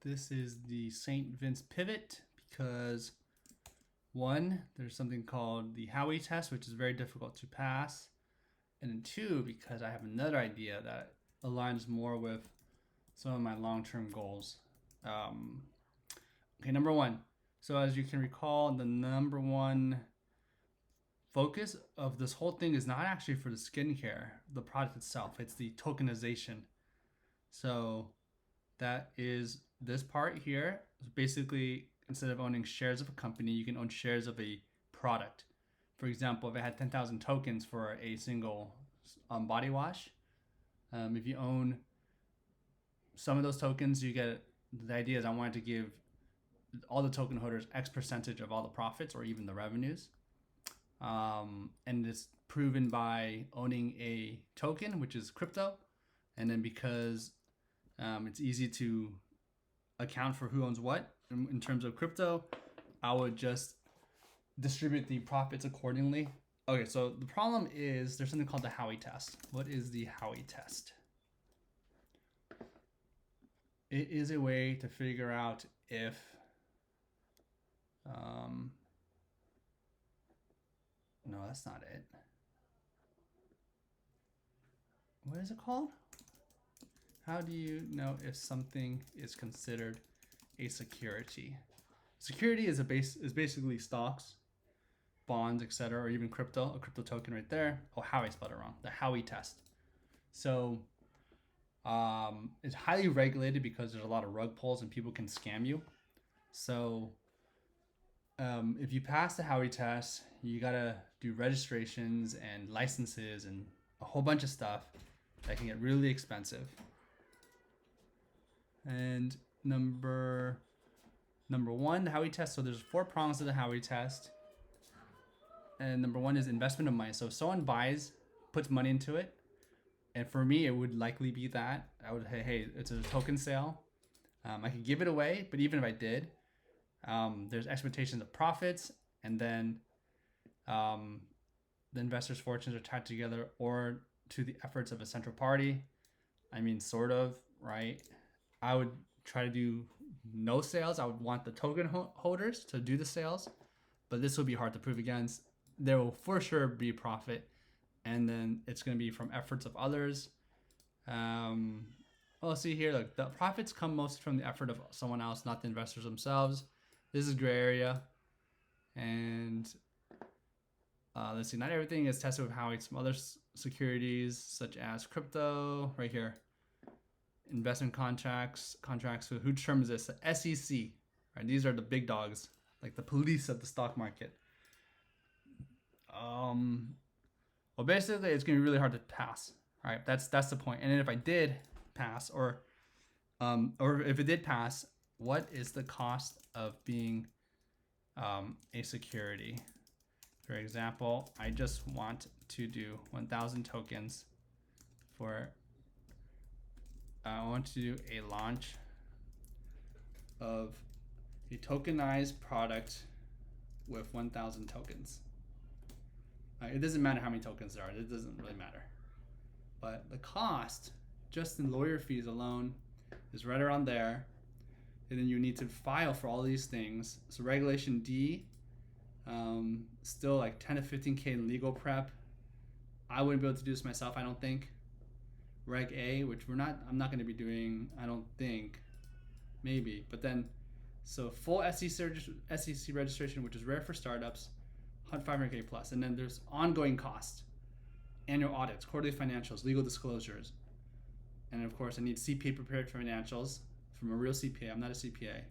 This is the St. Vince pivot because one, there's something called the Howey test, which is very difficult to pass. And then two, because I have another idea that aligns more with some of my long-term goals. Okay, number one. So as you can recall, the number one focus of this whole thing is not actually for the skincare, the product itself. It's the tokenization. So that is this part here. So basically, instead of owning shares of a company, you can own shares of a product. For example, if I had 10,000 tokens for a single body wash, if you own some of those tokens, you get, the idea is I wanted to give all the token holders X percentage of all the profits or even the revenues. And it's proven by owning a token, which is crypto. And then because it's easy to account for who owns what in terms of crypto, I would just distribute the profits accordingly. Okay, so the problem is there's something called the Howey test. What is the Howey test? It is a way to figure out if no, that's not it. What is it called? How do you know if something is considered a security? Security is basically stocks, bonds, etc., or even crypto, a crypto token right there. Oh, Howey spelled it wrong. The Howey test. So it's highly regulated because there's a lot of rug pulls and people can scam you. So if you pass the Howey test, you gotta do registrations and licenses and a whole bunch of stuff that can get really expensive. And number one, the Howey test. So there's 4 prongs to the Howey test. And number one is investment of money. So if someone puts money into it, and for me, it would likely be that. I would say, hey, it's a token sale. I could give it away, but even if I did, there's expectations of profits, and then the investor's fortunes are tied together or to the efforts of a central party. I mean, sort of, right? I would try to do no sales. I would want the token holders to do the sales, but this will be hard to prove against. There will for sure be profit, and then it's going to be from efforts of others. Well, see here, look, the profits come mostly from the effort of someone else, not the investors themselves. This is gray area. And let's see, not everything is tested with Howey. Some other securities, such as crypto, right here. Investment contracts. So who determines this? The SEC, right? These are the big dogs, like the police of the stock market. Well, basically, it's going to be really hard to pass. All right, that's the point. And then if I did pass, or if it did pass, what is the cost of being a security? For example, I just want to do 1,000 tokens for. I want to do a launch of a tokenized product with 1,000 tokens. It doesn't matter how many tokens there are. It doesn't really matter. But the cost, just in lawyer fees alone, is right around there. And then you need to file for all these things. So Regulation D, still like 10 to 15K in legal prep. I wouldn't be able to do this myself, I don't think. Reg A, which I'm not going to be doing, I don't think. Maybe. But then, so full SEC registration, which is rare for startups, 500K plus. And then there's ongoing costs, annual audits, quarterly financials, legal disclosures. And of course, I need CPA prepared financials from a real CPA. I'm not a CPA.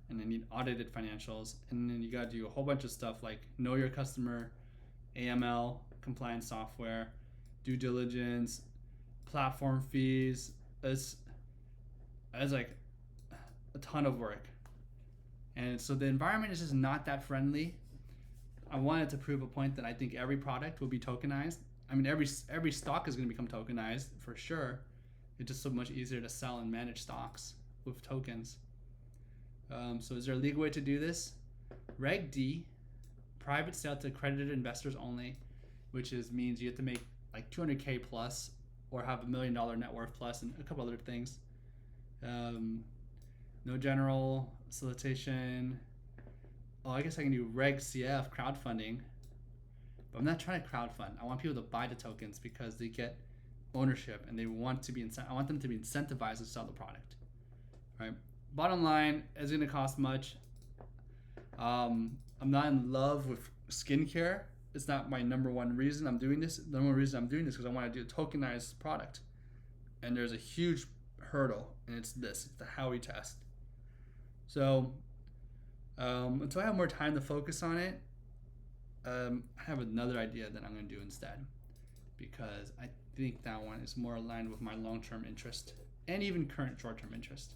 And I need audited financials. And then you got to do a whole bunch of stuff like know your customer, AML, compliance software, due diligence, platform fees. It's like a ton of work. And so the environment is just not that friendly. I wanted to prove a point that I think every product will be tokenized. I mean, every stock is going to become tokenized for sure. It's just so much easier to sell and manage stocks with tokens. So is there a legal way to do this? Reg D, private sale to accredited investors only, which means you have to make like 200K plus or have $1 million net worth plus and a couple other things. No general solicitation. Oh, I guess I can do Reg CF crowdfunding. But I'm not trying to crowdfund. I want people to buy the tokens because they get ownership and they want to be I want them to be incentivized to sell the product. Right. Bottom line, is it going to cost much? I'm not in love with skincare. It's not my number one reason I'm doing this. The number one reason I'm doing this is because I want to do a tokenized product. And there's a huge hurdle, and it's this. It's the Howey test. So until I have more time to focus on it, I have another idea that I'm going to do instead, because I think that one is more aligned with my long-term interest and even current short-term interest.